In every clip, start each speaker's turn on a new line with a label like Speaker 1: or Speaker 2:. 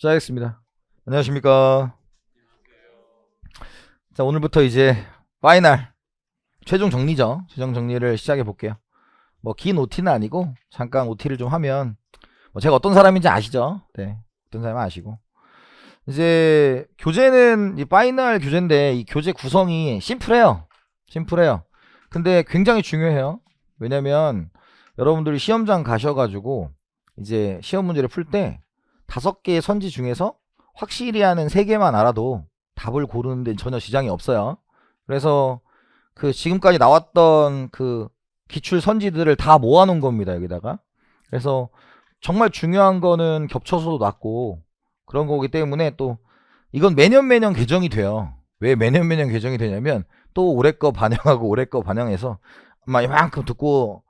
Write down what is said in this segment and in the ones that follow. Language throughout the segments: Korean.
Speaker 1: 시작하겠습니다. 안녕하십니까. 자, 오늘부터 이제 파이널 최종 정리죠. 최종 정리를 시작해 볼게요. 뭐 긴 OT는 아니고 잠깐 OT를 좀 하면 뭐 제가 어떤 사람인지 아시죠? 네, 어떤 사람 아시고 이제 교재는 이 파이널 교재인데 이 교재 구성이 심플해요. 근데 굉장히 중요해요. 왜냐면 여러분들이 시험장 가셔가지고 이제 시험 문제를 풀 때 5개의 선지 중에서 확실히 하는 3개만 알아도 답을 고르는 데 전혀 지장이 없어요. 그래서 그 지금까지 나왔던 그 기출 선지들을 다 모아놓은 겁니다, 여기다가. 그래서 정말 중요한 거는 겹쳐서도 낮고 그런 거기 때문에 또 이건 매년 개정이 돼요. 왜 매년 개정이 되냐면 또 올해 거 반영하고 올해 거 반영해서 아마 이만큼 듣고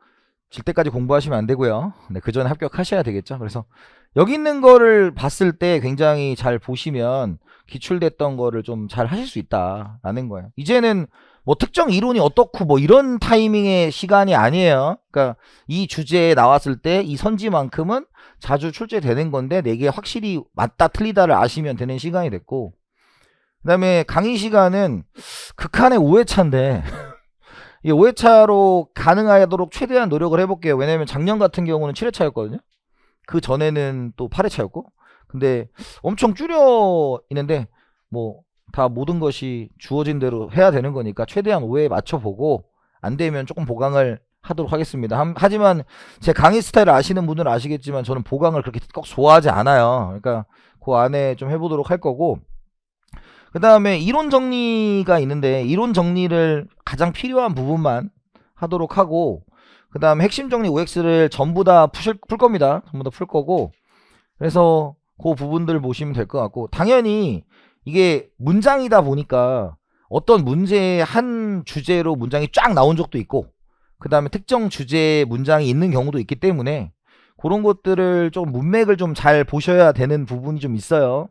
Speaker 1: 질 때까지 공부하시면 안 되고요. 네, 그 전에 합격하셔야 되겠죠. 그래서 여기 있는 거를 봤을 때 굉장히 잘 보시면 기출됐던 거를 좀 잘 하실 수 있다라는 거예요. 이제는 뭐 특정 이론이 어떻고 뭐 이런 타이밍의 시간이 아니에요. 그러니까 이 주제에 나왔을 때 이 선지만큼은 자주 출제되는 건데 내게 확실히 맞다 틀리다를 아시면 되는 시간이 됐고, 그 다음에 강의 시간은 극한의 5회차인데 이 5회차로 가능하도록 최대한 노력을 해볼게요. 왜냐면 작년 같은 경우는 7회차였거든요. 그 전에는 또 8회차였고, 근데 엄청 줄여 있는데 뭐 다 모든 것이 주어진 대로 해야 되는 거니까 최대한 5회에 맞춰보고 안 되면 조금 보강을 하도록 하겠습니다. 하지만 제 강의 스타일을 아시는 분들은 아시겠지만 저는 보강을 그렇게 꼭 좋아하지 않아요. 그러니까 그 안에 좀 해보도록 할 거고, 그 다음에 이론 정리가 있는데 이론 정리를 가장 필요한 부분만 하도록 하고, 그 다음에 핵심 정리 OX를 전부 다 풀 겁니다. 전부 다 풀 거고, 그래서 그 부분들 보시면 될 것 같고, 당연히 이게 문장이다 보니까 어떤 문제의 한 주제로 문장이 쫙 나온 적도 있고, 그 다음에 특정 주제의 문장이 있는 경우도 있기 때문에 그런 것들을 좀 문맥을 좀 잘 보셔야 되는 부분이 좀 있어요.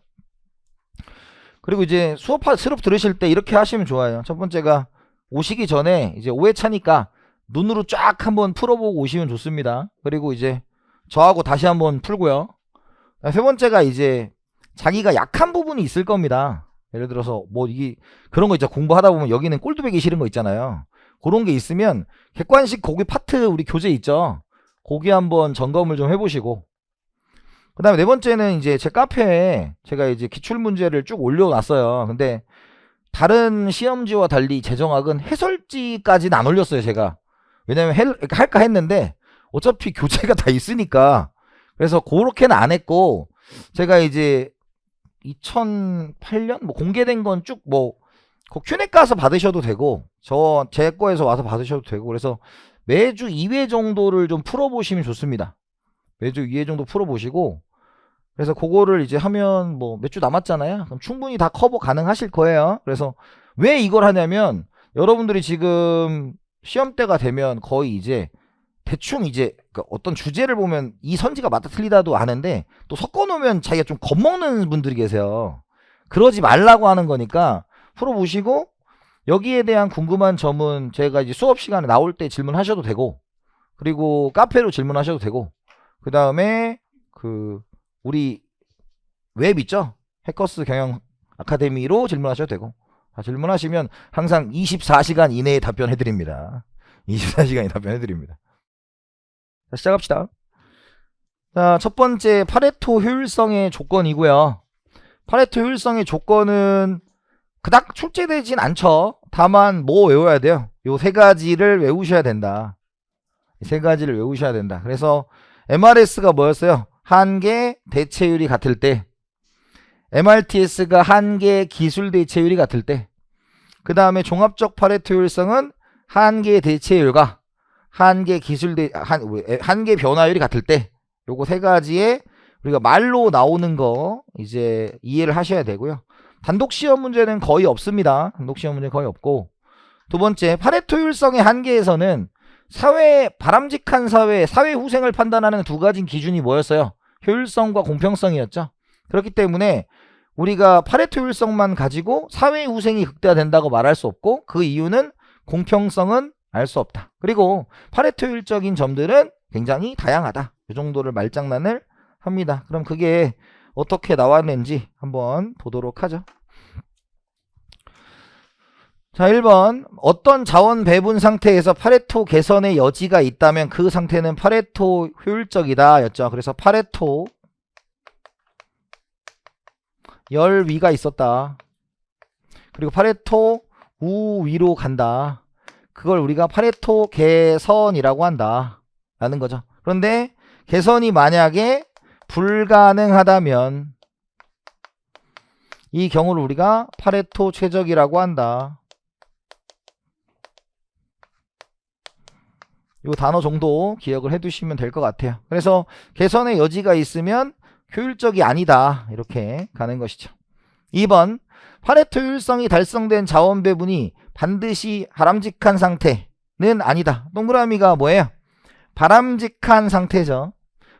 Speaker 1: 그리고 이제 수업 들으실 때 이렇게 하시면 좋아요. 첫 번째가 오시기 전에 이제 5회차니까 눈으로 쫙 한번 풀어보고 오시면 좋습니다. 그리고 이제 저하고 다시 한번 풀고요. 세 번째가 이제 자기가 약한 부분이 있을 겁니다. 예를 들어서 뭐 이게 그런 거 있죠. 공부하다 보면 여기는 꼴뚜배기 싫은 거 있잖아요. 그런 게 있으면 객관식 거기 파트 우리 교재 있죠. 거기 한번 점검을 좀 해보시고, 그 다음에 네 번째는 이제 제 카페에 제가 이제 기출 문제를 쭉 올려놨어요. 근데 다른 시험지와 달리 제정학은 해설지까지는 안 올렸어요, 제가. 왜냐면 할까 했는데 어차피 교재가 다 있으니까. 그래서 그렇게는 안 했고, 제가 이제 2008년 뭐 공개된 건 쭉 뭐 큐넷 가서 받으셔도 되고 제 거에서 와서 받으셔도 되고, 그래서 매주 2회 정도를 좀 풀어보시면 좋습니다. 매주 2회 정도 풀어보시고, 그래서 그거를 이제 하면 뭐 몇 주 남았잖아요. 그럼 충분히 다 커버 가능하실 거예요. 그래서 왜 이걸 하냐면 여러분들이 지금 시험때가 되면 거의 이제 대충 이제 어떤 주제를 보면 이 선지가 맞다 틀리다도 아는데 또 섞어놓으면 자기가 좀 겁먹는 분들이 계세요. 그러지 말라고 하는 거니까 풀어보시고, 여기에 대한 궁금한 점은 제가 이제 수업 시간에 나올 때 질문하셔도 되고, 그리고 카페로 질문하셔도 되고, 그 다음에 그 우리 웹 있죠? 해커스 경영 아카데미로 질문하셔도 되고, 다 질문하시면 항상 24시간 이내에 답변해드립니다. 24시간에 답변해드립니다. 자, 시작합시다. 자, 첫 번째 파레토 효율성의 조건이고요. 파레토 효율성의 조건은 그닥 출제되진 않죠. 다만 뭐 외워야 돼요? 요 세 가지를 외우셔야 된다. 세 가지를 외우셔야 된다. 그래서 MRS가 뭐였어요? 한계 대체율이 같을 때, MRTS가 한계 기술 대체율이 같을 때, 그 다음에 종합적 파레토 효율성은 한계 대체율과 한계 한계 변화율이 같을 때, 요거 세 가지에 우리가 말로 나오는 거 이제 이해를 하셔야 되고요. 단독 시험 문제는 거의 없습니다. 단독 시험 문제 거의 없고, 두 번째 파레토 효율성의 한계에서는 바람직한 사회 후생을 판단하는 두 가지 기준이 뭐였어요? 효율성과 공평성이었죠. 그렇기 때문에 우리가 파레토 효율성만 가지고 사회 후생이 극대화된다고 말할 수 없고, 그 이유는 공평성은 알 수 없다. 그리고 파레토 효율적인 점들은 굉장히 다양하다. 이 정도를 말장난을 합니다. 그럼 그게 어떻게 나왔는지 한번 보도록 하죠. 자, 1번. 어떤 자원 배분 상태에서 파레토 개선의 여지가 있다면 그 상태는 파레토 효율적이다 였죠. 그래서 파레토 열위가 있었다. 그리고 파레토 우위로 간다. 그걸 우리가 파레토 개선이라고 한다 라는 거죠. 그런데 개선이 만약에 불가능하다면 이 경우를 우리가 파레토 최적이라고 한다. 이 단어 정도 기억을 해두시면 될 것 같아요. 그래서 개선의 여지가 있으면 효율적이 아니다 이렇게 가는 것이죠. 2번. 파레토 효율성이 달성된 자원 배분이 반드시 바람직한 상태는 아니다. 동그라미가 뭐예요? 바람직한 상태죠.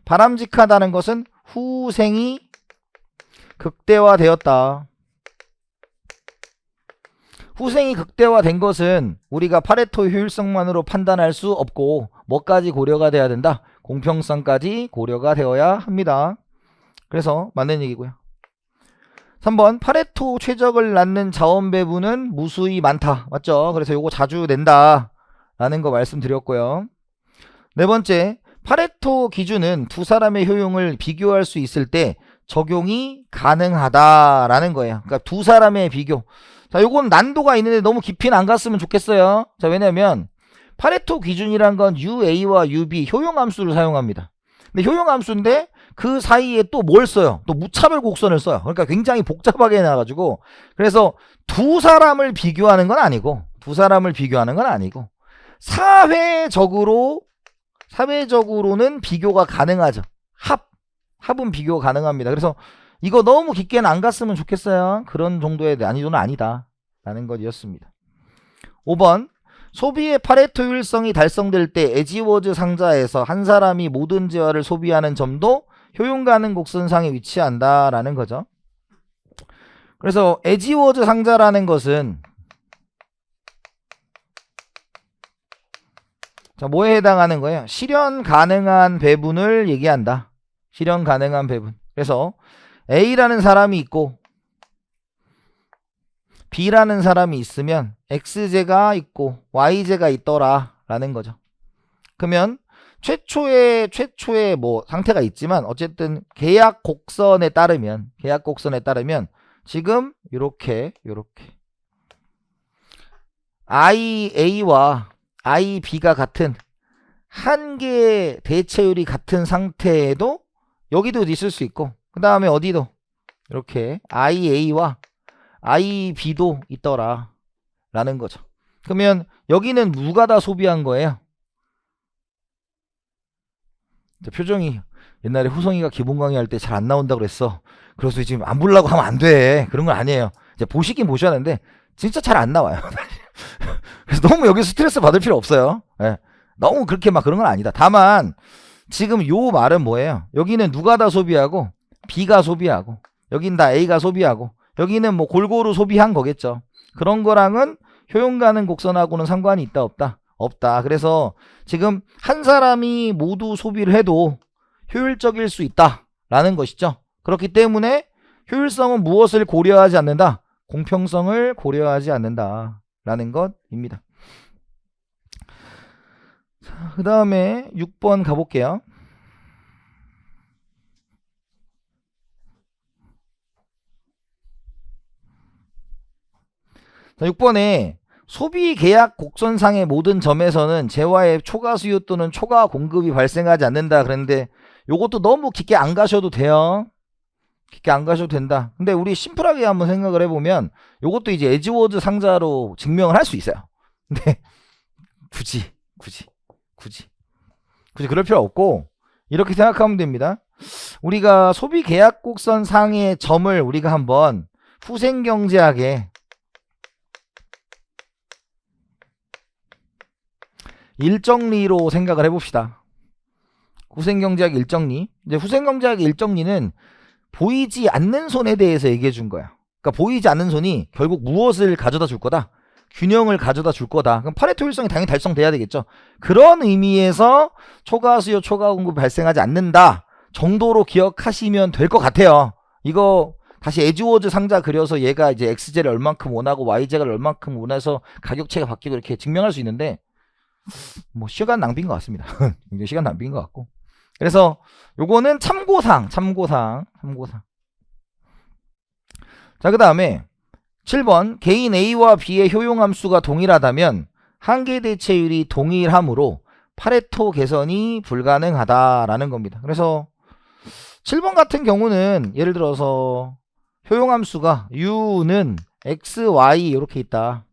Speaker 1: 바람직하다는 것은 후생이 극대화되었다. 후생이 극대화된 것은 우리가 파레토 효율성만으로 판단할 수 없고 뭐까지 고려가 돼야 된다? 공평성까지 고려가 되어야 합니다. 그래서 맞는 얘기고요. 3번. 파레토 최적을 낳는 자원 배분은 무수히 많다. 맞죠? 그래서 요거 자주 낸다 라는 거 말씀드렸고요. 4번째. 파레토 기준은 두 사람의 효용을 비교할 수 있을 때 적용이 가능하다라는 거예요. 그러니까 두 사람의 비교. 자, 요건 난도가 있는데 너무 깊이는 안 갔으면 좋겠어요. 자, 왜냐면 파레토 기준이란 건 UA와 UB 효용함수를 사용합니다. 근데 효용함수인데 그 사이에 또 뭘 써요? 또 무차별 곡선을 써요. 그러니까 굉장히 복잡하게 나가지고 그래서 두 사람을 비교하는 건 아니고 사회적으로는 비교가 가능하죠. 합은 비교가 가능합니다. 그래서 이거 너무 깊게는 안 갔으면 좋겠어요. 그런 정도의 난이도는 아니다 라는 것이었습니다. 5번. 소비의 파레토 효율성이 달성될 때 에지워즈 상자에서 한 사람이 모든 재화를 소비하는 점도 효용 가능 곡선상에 위치한다 라는 거죠. 그래서 에지워즈 상자라는 것은 자, 뭐에 해당하는 거예요? 실현 가능한 배분을 얘기한다. 실현 가능한 배분. 그래서 A라는 사람이 있고 B라는 사람이 있으면 X제가 있고 Y제가 있더라 라는 거죠. 그러면 최초의 뭐 상태가 있지만 어쨌든 계약 곡선에 따르면 지금 요렇게 IA와 IB가 같은 한 개의 대체율이 같은 상태에도 여기도 있을 수 있고 그 다음에 어디도 이렇게 IA와 IB도 있더라 라는 거죠. 그러면 여기는 누가 다 소비한 거예요? 표정이 옛날에 후성이가 기본 강의할 때 잘 안 나온다고 그랬어. 그래서 지금 안 보려고 하면 안 돼. 그런 건 아니에요. 이제 보시긴 보셔야 하는데 진짜 잘 안 나와요. 그래서 너무 여기서 스트레스 받을 필요 없어요. 네. 너무 그렇게 막 그런 건 아니다. 다만 지금 요 말은 뭐예요? 여기는 누가 다 소비하고 B가 소비하고 여긴 다 A가 소비하고 여기는 뭐 골고루 소비한 거겠죠. 그런 거랑은 효용 가능 곡선하고는 상관이 있다 없다? 없다. 그래서 지금 한 사람이 모두 소비를 해도 효율적일 수 있다 라는 것이죠. 그렇기 때문에 효율성은 무엇을 고려하지 않는다? 공평성을 고려하지 않는다 라는 것입니다. 그 다음에 6번 가볼게요. 자, 6번에 소비 계약 곡선상의 모든 점에서는 재화의 초과 수요 또는 초과 공급이 발생하지 않는다 그랬는데 요것도 너무 깊게 안 가셔도 돼요. 깊게 안 가셔도 된다. 근데 우리 심플하게 한번 생각을 해보면 요것도 이제 에지워즈 상자로 증명을 할 수 있어요. 근데 굳이 그럴 필요 없고 이렇게 생각하면 됩니다. 우리가 소비 계약 곡선 상의 점을 우리가 한번 후생경제학에 일정리로 생각을 해봅시다. 후생경제학 일정리. 이제 후생경제학 일정리는 보이지 않는 손에 대해서 얘기해 준 거야. 그러니까 보이지 않는 손이 결국 무엇을 가져다 줄 거다? 균형을 가져다 줄 거다. 그럼 파레토 효율성이 당연히 달성돼야 되겠죠. 그런 의미에서 초과 수요, 초과 공급이 발생하지 않는다 정도로 기억하시면 될 것 같아요. 이거 다시 에즈워즈 상자 그려서 얘가 이제 XJ를 얼만큼 원하고 YJ를 얼만큼 원해서 가격체가 바뀌고 이렇게 증명할 수 있는데 뭐 시간 낭비인 것 같습니다. 굉장히 시간 낭비인 것 같고. 그래서 요거는 참고사항. 자, 그 다음에 7번 개인 A와 B의 효용함수가 동일하다면 한계 대체율이 동일하므로 파레토 개선이 불가능하다라는 겁니다. 그래서 7번 같은 경우는 예를 들어서 효용함수가 U는 X, Y 이렇게 있다.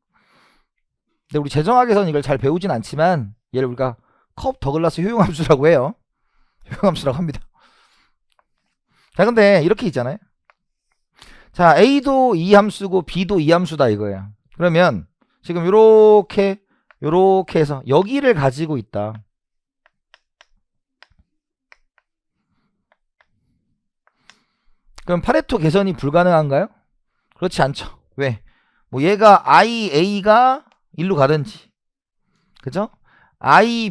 Speaker 1: 근데 우리 재정학에서는 이걸 잘 배우진 않지만 얘를 우리가 컵 더글라스 효용함수라고 해요. 효용함수라고 합니다. 자, 근데 이렇게 있잖아요. 자, A도 이 함수고 B도 이 함수다 이거예요. 그러면 지금 요렇게 해서 여기를 가지고 있다. 그럼 파레토 개선이 불가능한가요? 그렇지 않죠. 왜? 뭐 얘가 A가 1로 가든지, 그죠?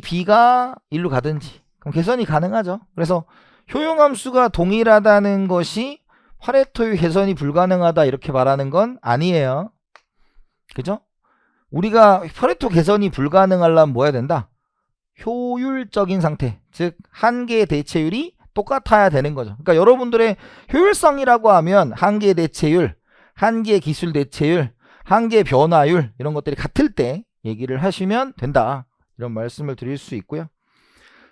Speaker 1: B가 1로 가든지, 그럼 개선이 가능하죠. 그래서 효용함수가 동일하다는 것이 파레토의 개선이 불가능하다 이렇게 말하는 건 아니에요. 그죠? 우리가 파레토 개선이 불가능하려면 뭐 해야 된다? 효율적인 상태, 즉 한계 대체율이 똑같아야 되는 거죠. 그러니까 여러분들의 효율성이라고 하면 한계 대체율, 한계 기술 대체율, 한계 변화율 이런 것들이 같을 때 얘기를 하시면 된다. 이런 말씀을 드릴 수 있고요.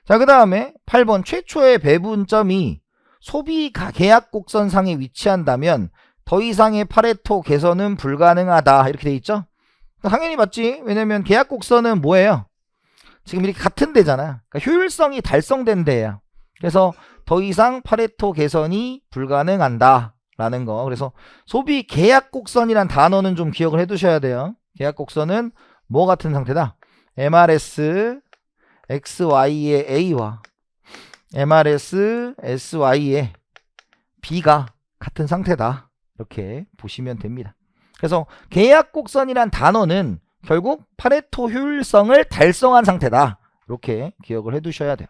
Speaker 1: 자, 그 다음에 8번 최초의 배분점이 소비 계약 곡선상에 위치한다면 더 이상의 파레토 개선은 불가능하다 이렇게 돼 있죠. 당연히 맞지. 왜냐면 계약 곡선은 뭐예요? 지금 이렇게 같은 데잖아. 그러니까 효율성이 달성된 데예요. 그래서 더 이상 파레토 개선이 불가능한다 라는 거. 그래서 소비 계약 곡선이란 단어는 좀 기억을 해 두셔야 돼요. 계약 곡선은 뭐 같은 상태다? MRS XY의 A와 MRS SY의 B가 같은 상태다. 이렇게 보시면 됩니다. 그래서 계약 곡선이란 단어는 결국 파레토 효율성을 달성한 상태다. 이렇게 기억을 해 두셔야 돼요.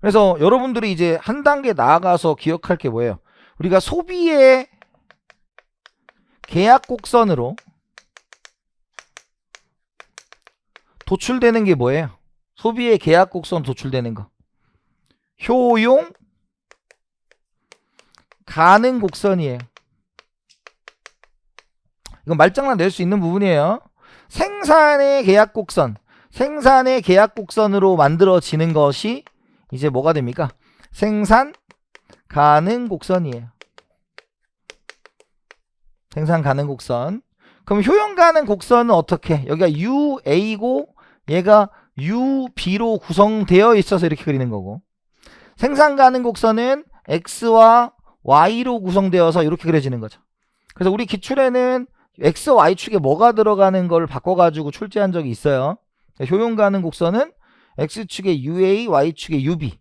Speaker 1: 그래서 여러분들이 이제 한 단계 나아가서 기억할 게 뭐예요? 우리가 소비의 계약 곡선으로 도출되는 게 뭐예요? 소비의 계약 곡선 도출되는 거. 효용 가능 곡선이에요. 이건 말장난 낼 수 있는 부분이에요. 생산의 계약 곡선. 생산의 계약 곡선으로 만들어지는 것이 이제 뭐가 됩니까? 생산 가능 곡선이에요. 생산 가능 곡선. 그럼 효용 가능 곡선은 어떻게? 여기가 UA고 얘가 UB로 구성되어 있어서 이렇게 그리는 거고, 생산 가능 곡선은 X와 Y로 구성되어서 이렇게 그려지는 거죠. 그래서 우리 기출에는 X, Y축에 뭐가 들어가는 걸 바꿔가지고 출제한 적이 있어요. 효용 가능 곡선은 X축에 UA, Y축에 UB.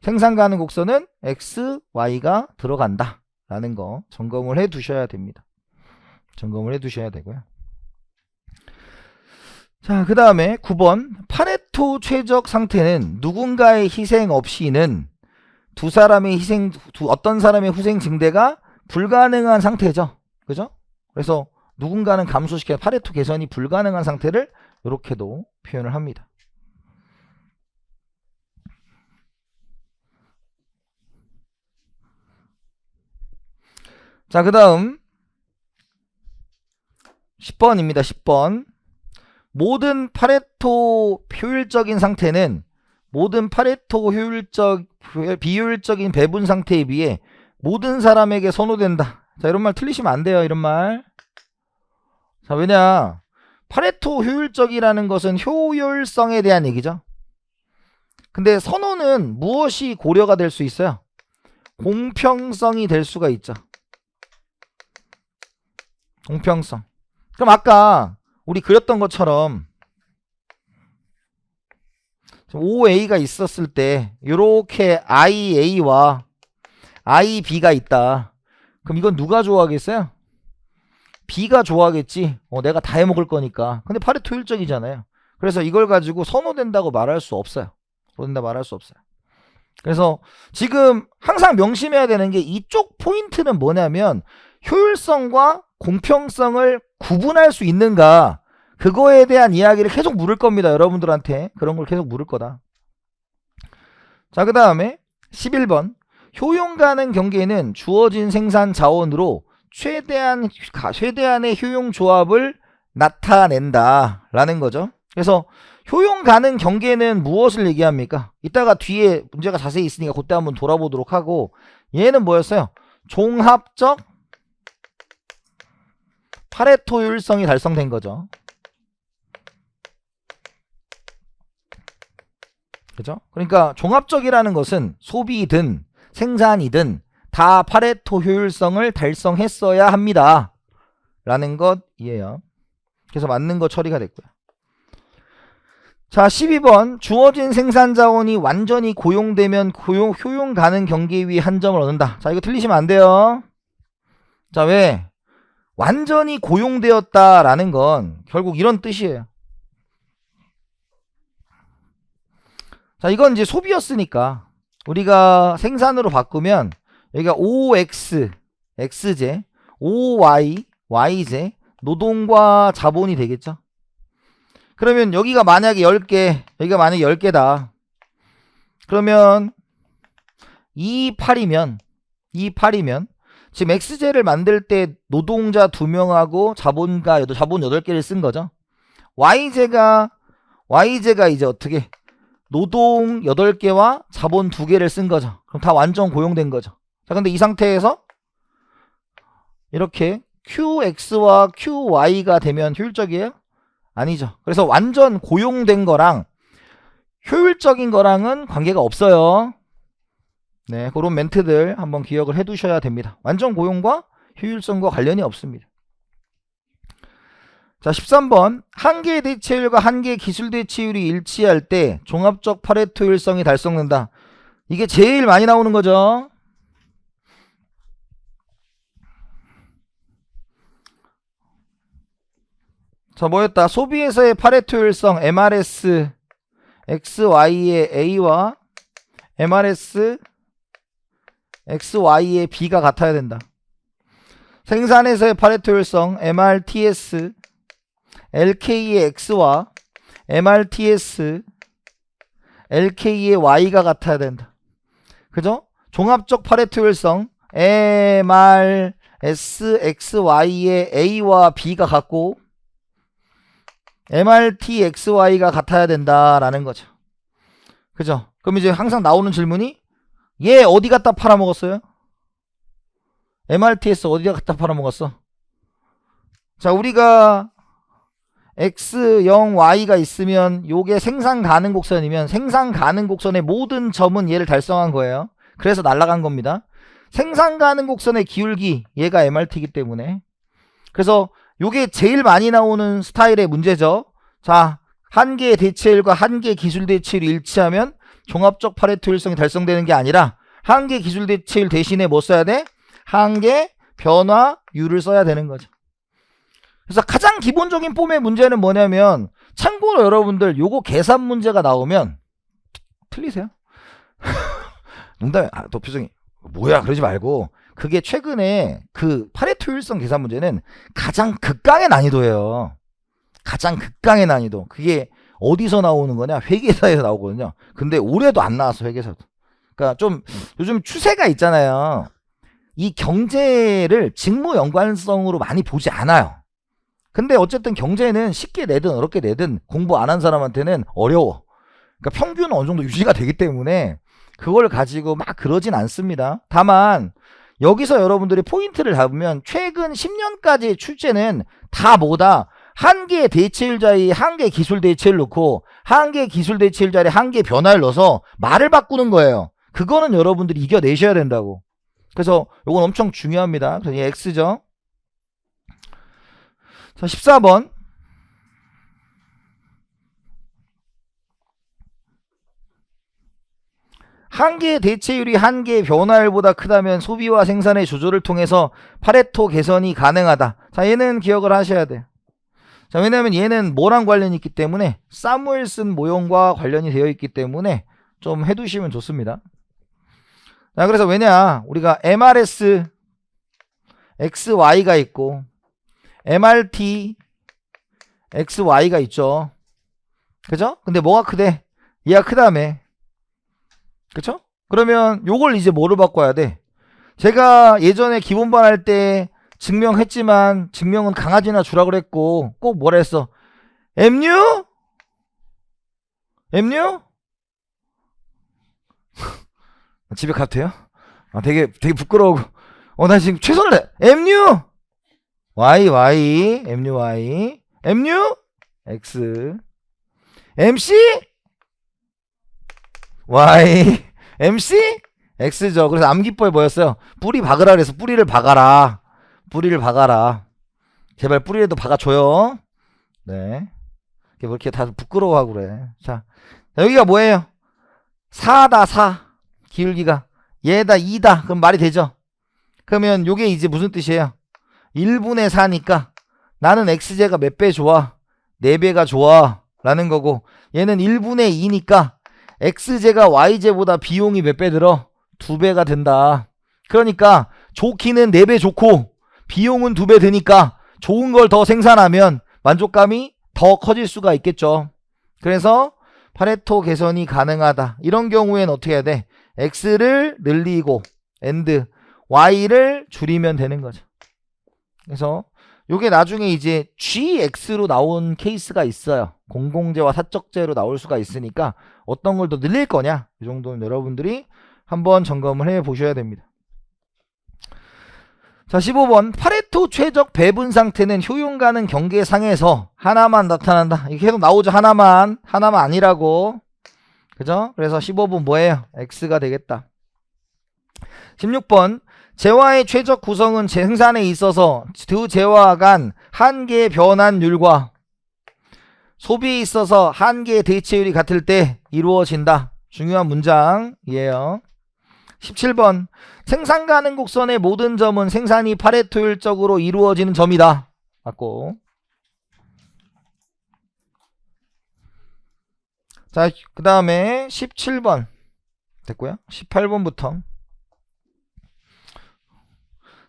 Speaker 1: 생산 가능 곡선은 X, Y가 들어간다 라는 거 점검을 해 두셔야 됩니다. 점검을 해 두셔야 되고요. 자, 그 다음에 9번 파레토 최적 상태는 누군가의 희생 없이는 어떤 사람의 후생 증대가 불가능한 상태죠. 그죠? 그래서 누군가는 감소시켜 파레토 개선이 불가능한 상태를 이렇게도 표현을 합니다. 자, 그 다음 10번입니다. 10번. 모든 파레토 효율적인 상태는 모든 파레토 비효율적인 배분 상태에 비해 모든 사람에게 선호된다. 자, 이런 말 틀리시면 안 돼요. 이런 말. 자, 왜냐? 파레토 효율적이라는 것은 효율성에 대한 얘기죠. 근데 선호는 무엇이 고려가 될 수 있어요? 공평성이 될 수가 있죠. 공평성. 그럼 아까 우리 그렸던 것처럼 OA가 있었을 때 이렇게 IA와 IB가 있다. 그럼 이건 누가 좋아하겠어요? B가 좋아하겠지. 내가 다 해먹을 거니까. 근데 파레토 효율적이잖아요. 그래서 이걸 가지고 선호된다고 말할 수 없어요. 선호된다 말할 수 없어요. 그래서 지금 항상 명심해야 되는 게 이쪽 포인트는 뭐냐면 효율성과 공평성을 구분할 수 있는가, 그거에 대한 이야기를 계속 물을 겁니다. 여러분들한테 그런 걸 계속 물을 거다. 자, 그 다음에 11번 효용 가능 경계는 주어진 생산 자원으로 최대한의 효용 조합을 나타낸다 라는 거죠. 그래서 효용 가능 경계는 무엇을 얘기합니까? 이따가 뒤에 문제가 자세히 있으니까 그때 한번 돌아보도록 하고, 얘는 뭐였어요? 종합적 파레토 효율성이 달성된 거죠. 그죠? 그러니까 종합적이라는 것은 소비든 생산이든 다 파레토 효율성을 달성했어야 합니다 라는 것이에요. 그래서 맞는 거 처리가 됐고요. 자, 12번 주어진 생산자원이 완전히 고용되면 효용 가능 경계 위 한 점을 얻는다. 자, 이거 틀리시면 안 돼요. 자, 왜? 완전히 고용되었다라는 건 결국 이런 뜻이에요. 자, 이건 이제 소비였으니까 우리가 생산으로 바꾸면 여기가 OX, X제, OY, Y제, 노동과 자본이 되겠죠. 그러면 여기가 만약에 10개, 여기가 만약에 10개다. 그러면 28이면 지금 X제를 만들 때 노동자 2명하고 자본 8개를 쓴 거죠. Y제가 이제 어떻게? 노동 8개와 자본 2개를 쓴 거죠. 그럼 다 완전 고용된 거죠. 자, 근데 이 상태에서 이렇게 QX와 QY가 되면 효율적이에요? 아니죠. 그래서 완전 고용된 거랑 효율적인 거랑은 관계가 없어요. 네, 그런 멘트들 한번 기억을 해 두셔야 됩니다. 완전 고용과 효율성과 관련이 없습니다. 자, 13번 한계 대체율과 한계 기술 대체율이 일치할 때 종합적 파레토 효율성이 달성된다. 이게 제일 많이 나오는 거죠. 자, 뭐였다? 소비에서의 파레토 효율성 MRS XY의 A와 MRS XY의 B가 같아야 된다. 생산에서의 파레토 효율성 MRTS LK의 X와 MRTS LK의 Y가 같아야 된다. 그죠? 종합적 파레토 효율성 MRS XY의 A와 B가 같고 MRTXY가 같아야 된다라는 거죠. 그죠? 그럼 이제 항상 나오는 질문이 얘 어디 갖다 팔아먹었어요? MRTS 어디다 갖다 팔아먹었어? 자, 우리가 X, 0, Y가 있으면 요게 생산 가능 곡선이면 생산 가능 곡선의 모든 점은 얘를 달성한 거예요. 그래서 날아간 겁니다. 생산 가능 곡선의 기울기 얘가 MRT이기 때문에. 그래서 요게 제일 많이 나오는 스타일의 문제죠. 자, 한계 대체율과 한계 기술 대체율이 일치하면 종합적 파레토 효율성이 달성되는 게 아니라 한계 기술 대체율 대신에 뭐 써야 돼? 한계 변화율을 써야 되는 거죠. 그래서 가장 기본적인 폼의 문제는 뭐냐면, 참고로 여러분들 요거 계산 문제가 나오면 틀리세요? 농담에 또 표정이 뭐야 그러지 말고, 그게 최근에 그 파레토 효율성 계산 문제는 가장 극강의 난이도예요. 가장 극강의 난이도. 그게 어디서 나오는 거냐? 회계사에서 나오거든요. 근데 올해도 안 나왔어, 회계사도. 그러니까 좀 요즘 추세가 있잖아요. 이 경제를 직무 연관성으로 많이 보지 않아요. 근데 어쨌든 경제는 쉽게 내든 어렵게 내든 공부 안 한 사람한테는 어려워. 그러니까 평균은 어느 정도 유지가 되기 때문에 그걸 가지고 막 그러진 않습니다. 다만 여기서 여러분들이 포인트를 잡으면 최근 10년까지의 출제는 다 뭐다? 한계 대체율 자리 한계 기술 대체율 넣고 한계 기술 대체율 자리 한계 변화를 넣어서 말을 바꾸는 거예요. 그거는 여러분들이 이겨내셔야 된다고. 그래서 이건 엄청 중요합니다. 그래서 이 X죠. 자, 14번. 한계 대체율이 한계 변화율보다 크다면 소비와 생산의 조절을 통해서 파레토 개선이 가능하다. 자, 얘는 기억을 하셔야 돼요. 자, 왜냐면 얘는 뭐랑 관련이 있기 때문에 사무엘슨 모형과 관련이 되어 있기 때문에 좀 해두시면 좋습니다. 자, 그래서 왜냐? 우리가 MRS XY가 있고 MRT XY가 있죠. 그죠? 근데 뭐가 크대? 얘가 크다며. 그쵸? 그러면 요걸 이제 뭐로 바꿔야 돼? 제가 예전에 기본반 할 때 증명했지만 증명은 강아지나 주라 그랬고 꼭 뭐라 했어? MU? MU? 집에 가도 돼요? 되게 부끄러워. 나 지금 최선을 다 MU Y MU X MC Y MC X죠. 그래서 암기법이 뭐였어요? 뿌리 박으라 그래서 뿌리를 박아라. 제발 뿌리라도 박아줘요. 네. 뭐 이렇게 다 부끄러워하고 그래. 자, 여기가 뭐예요? 4다 4. 기울기가 얘다 2다. 그럼 말이 되죠? 그러면 요게 이제 무슨 뜻이에요? 1분의 4니까 나는 x제가 몇 배 좋아? 4배가 좋아 라는 거고, 얘는 1분의 2니까 x제가 y제보다 비용이 몇 배 들어? 2배가 된다. 그러니까 좋기는 4배 좋고 비용은 2배 드니까 좋은 걸 더 생산하면 만족감이 더 커질 수가 있겠죠. 그래서 파레토 개선이 가능하다. 이런 경우에는 어떻게 해야 돼? x를 늘리고 and y를 줄이면 되는 거죠. 그래서 요게 나중에 이제 gx로 나온 케이스가 있어요. 공공재와 사적재로 나올 수가 있으니까 어떤 걸 더 늘릴 거냐, 이 정도는 여러분들이 한번 점검을 해 보셔야 됩니다. 자, 15번 파레토 최적 배분 상태는 효용 가능 경계상에서 하나만 나타난다. 이게 계속 나오죠. 하나만 아니라고. 그죠? 그래서 15번 뭐예요? X가 되겠다. 16번 재화의 최적 구성은 생산에 있어서 두 재화 간 한계의 변환율과 소비에 있어서 한계의 대체율이 같을 때 이루어진다. 중요한 문장이에요. 17번 생산 가능 곡선의 모든 점은 생산이 파레토율적으로 이루어지는 점이다. 맞고. 자, 그 다음에 17번 됐고요. 18번부터.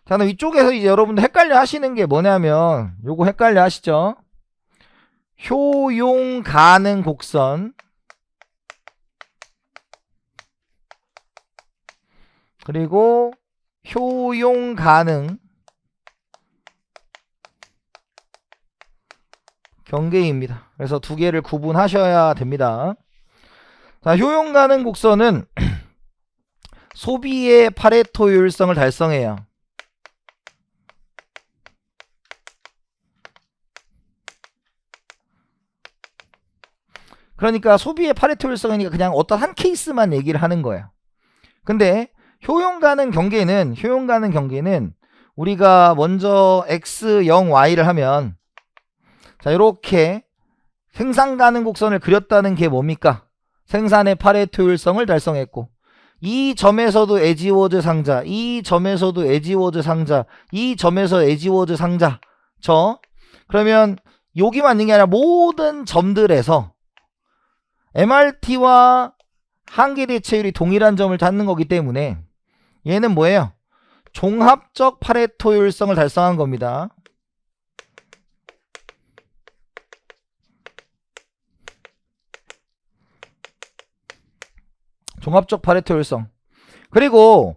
Speaker 1: 자, 그럼 이쪽에서 이제 여러분들 헷갈려 하시는 게 뭐냐면, 요거 헷갈려 하시죠? 효용 가능 곡선, 그리고 효용 가능 경계입니다. 그래서 두 개를 구분하셔야 됩니다. 자, 효용 가능 곡선은 소비의 파레토율성을 달성해요. 그러니까 소비의 파레토율성이니까 그냥 어떤 한 케이스만 얘기를 하는 거예요. 근데 효용 가능 경계는 우리가 먼저 x0 y를 하면, 자, 이렇게 생산 가능 곡선을 그렸다는 게 뭡니까? 생산의 파레토율성을 달성했고, 이 점에서도 에지워즈 상자, 이 점에서도 에지워즈 상자, 이 점에서 에지워즈 상자. 그러면 여기만 있는 게 아니라 모든 점들에서 MRT와 한계 대체율이 동일한 점을 찾는 거기 때문에 얘는 뭐예요? 종합적 파레토율성을 달성한 겁니다. 종합적 파레토율성. 그리고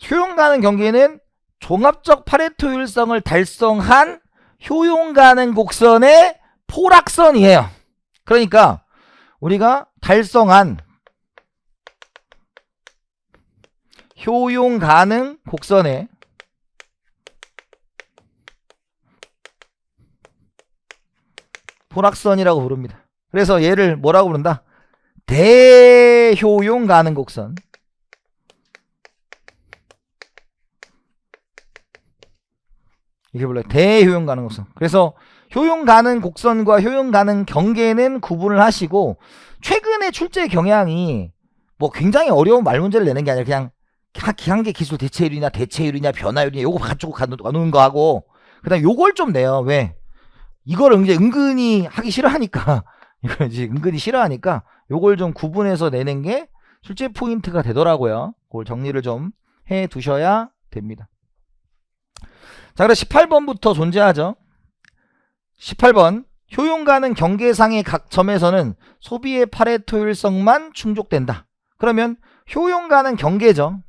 Speaker 1: 효용 가능 경계는 종합적 파레토율성을 달성한 효용 가능 곡선의 포락선이에요. 그러니까 우리가 달성한 효용 가능 곡선의 포락선이라고 부릅니다. 그래서 얘를 뭐라고 부른다? 대효용 가능 곡선. 이게 불러요. 대효용 가능 곡선. 그래서 효용 가능 곡선과 효용 가능 경계는 구분을 하시고, 최근에 출제 경향이 뭐 굉장히 어려운 말 문제를 내는 게 아니라 그냥 한계 기술 대체율이냐 변화율이냐 요거 가지고 가는 거 하고, 그다음 요걸 좀 내요. 왜? 이걸 이제 은근히 하기 싫어하니까 이걸 이제 은근히 싫어하니까 요걸 좀 구분해서 내는 게 출제 포인트가 되더라고요. 그걸 정리를 좀 해 두셔야 됩니다. 자, 그래서 18번부터 존재하죠. 18번. 효용가는 경계상의 각 점에서는 소비의 파레토 효율성만 충족된다. 그러면 효용가는 경계죠.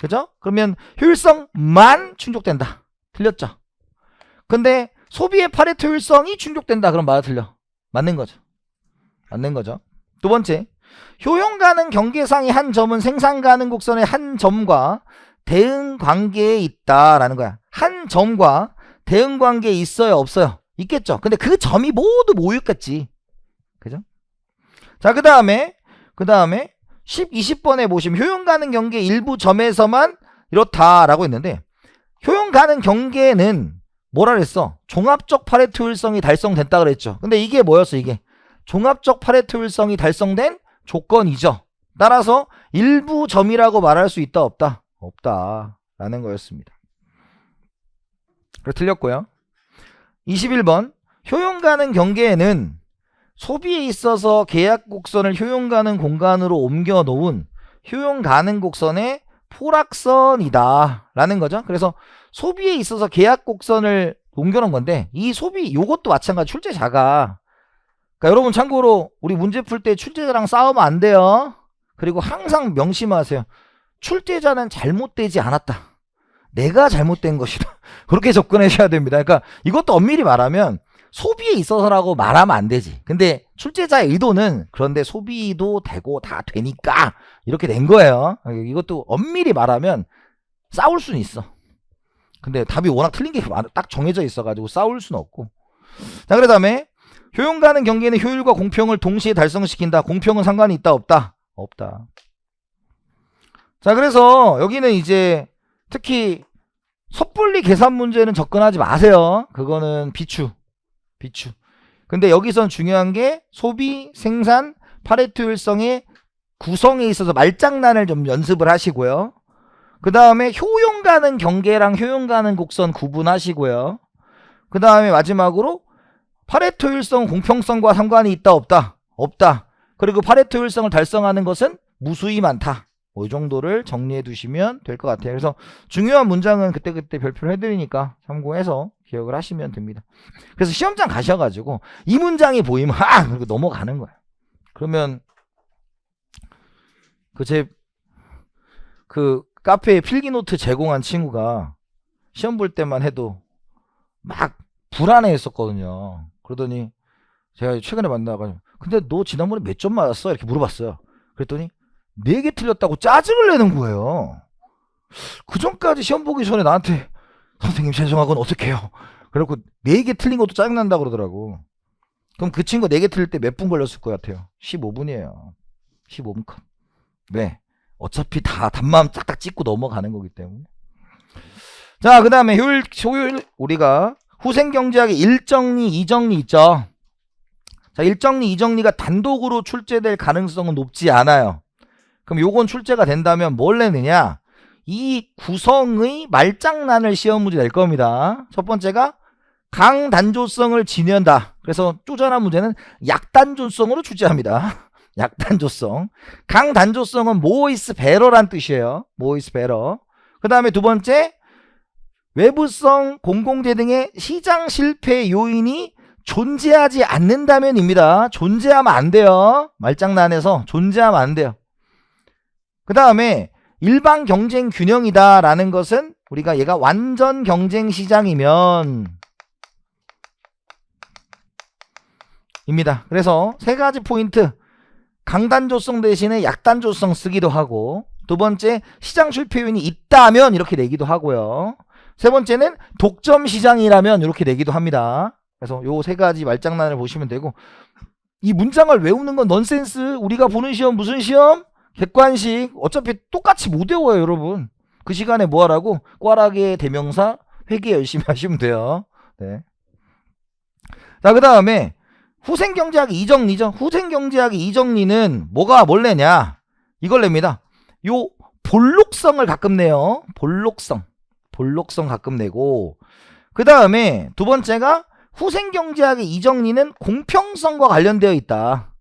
Speaker 1: 그죠? 그러면 효율성만 충족된다. 틀렸죠? 근데 소비의 파레토 효율성이 충족된다. 그럼 맞아 틀려? 맞는 거죠. 맞는 거죠. 두 번째. 효용가는 경계상의 한 점은 생산가능 곡선의 한 점과 대응 관계에 있다라는 거야. 한 점과 대응 관계에 있어요, 없어요? 있겠죠. 근데 그 점이 모두 모였겠지. 그죠? 자, 그 다음에 20번에 보시면 효용 가능 경계 일부 점에서만 이렇다라고 했는데, 효용 가능 경계는 뭐라 그랬어? 종합적 파레토 효율성이 달성됐다 그랬죠. 근데 이게 뭐였어? 이게 종합적 파레토 효율성이 달성된 조건이죠. 따라서 일부 점이라고 말할 수 있다, 없다? 없다 라는 거였습니다. 그래서 틀렸고요. 21번. 효용 가능 경계에는 소비에 있어서 계약 곡선을 효용 가능 공간으로 옮겨 놓은 효용 가능 곡선의 포락선이다 라는 거죠. 그래서 소비에 있어서 계약 곡선을 옮겨 놓은 건데, 이 소비 요것도 마찬가지 출제자가, 그러니까 여러분 참고로 우리 문제 풀 때 출제자랑 싸우면 안 돼요. 그리고 항상 명심하세요. 출제자는 잘못되지 않았다. 내가 잘못된 것이다. 그렇게 접근하셔야 됩니다. 그러니까 이것도 엄밀히 말하면 소비에 있어서라고 말하면 안 되지. 근데 출제자의 의도는 그런데 소비도 되고 다 되니까 이렇게 된 거예요. 이것도 엄밀히 말하면 싸울 수는 있어. 근데 답이 워낙 틀린 게 딱 정해져 있어가지고 싸울 수는 없고. 자, 그 다음에 효용 가능 경계는 효율과 공평을 동시에 달성시킨다. 공평은 상관이 있다, 없다? 없다. 자, 그래서 여기는 이제 특히 섣불리 계산 문제는 접근하지 마세요. 그거는 비추. 근데 여기선 중요한 게 소비, 생산, 파레토 효율성의 구성에 있어서 말장난을 좀 연습을 하시고요. 그 다음에 효용 가능 경계랑 효용 가능 곡선 구분하시고요. 그 다음에 마지막으로 파레토 효율성 공평성과 상관이 있다, 없다? 없다. 그리고 파레토 효율성을 달성하는 것은 무수히 많다. 이 정도를 정리해 두시면 될 것 같아요. 그래서 중요한 문장은 그때그때 별표를 해드리니까 참고해서 기억을 하시면 됩니다. 그래서 시험장 가셔가지고 이 문장이 보이면 그리고 넘어가는 거예요. 그러면 그 카페에 필기노트 제공한 친구가 시험 볼 때만 해도 막 불안해 했었거든요. 그러더니 제가 최근에 만나가지고 근데 너 지난번에 몇 점 맞았어? 이렇게 물어봤어요. 그랬더니 4개 틀렸다고 짜증을 내는 거예요. 그 전까지 시험 보기 전에 나한테 선생님 죄송하건 어떡해요. 그래갖고 4개 틀린 것도 짜증난다 그러더라고. 그럼 그 친구 4개 틀릴 때 몇 분 걸렸을 것 같아요? 15분이에요. 15분 컷. 네. 어차피 다 답만 딱딱 찍고 넘어가는 거기 때문에. 자, 그 다음에 효율 우리가 후생경제학의 1정리, 2정리 있죠. 자, 1정리, 2정리가 단독으로 출제될 가능성은 높지 않아요. 그럼 요건 출제가 된다면 뭘 내느냐? 이 구성의 말장난을 시험 문제 낼 겁니다. 첫 번째가 강단조성을 지낸다. 그래서 쪼잔한 문제는 약단조성으로 출제합니다. 약단조성. 강단조성은 모이스 베러란 뜻이에요. 모이스 베러. 그 다음에 두 번째, 외부성 공공재 등의 시장 실패 요인이 존재하지 않는다면입니다. 존재하면 안 돼요. 말장난에서 존재하면 안 돼요. 그 다음에 일반 경쟁 균형이다 라는 것은 우리가 얘가 완전 경쟁 시장이면 입니다. 그래서 세 가지 포인트, 강단조성 대신에 약단조성 쓰기도 하고, 두 번째 시장 실패 요인이 있다면 이렇게 내기도 하고요. 세 번째는 독점 시장이라면 이렇게 내기도 합니다. 그래서 요 세 가지 말장난을 보시면 되고, 이 문장을 외우는 건 넌센스. 우리가 보는 시험 무슨 시험? 객관식. 어차피 똑같이 못 외워요 여러분. 그 시간에 뭐 하라고? 꽈락의 대명사 회계 열심히 하시면 돼요. 네. 자, 그 다음에 후생경제학의 2정리죠. 후생경제학의 2정리는 뭘 내냐? 이걸 냅니다. 요 볼록성을 가끔 내요. 볼록성 가끔 내고, 그 다음에 두 번째가 후생경제학의 2정리는 공평성과 관련되어 있다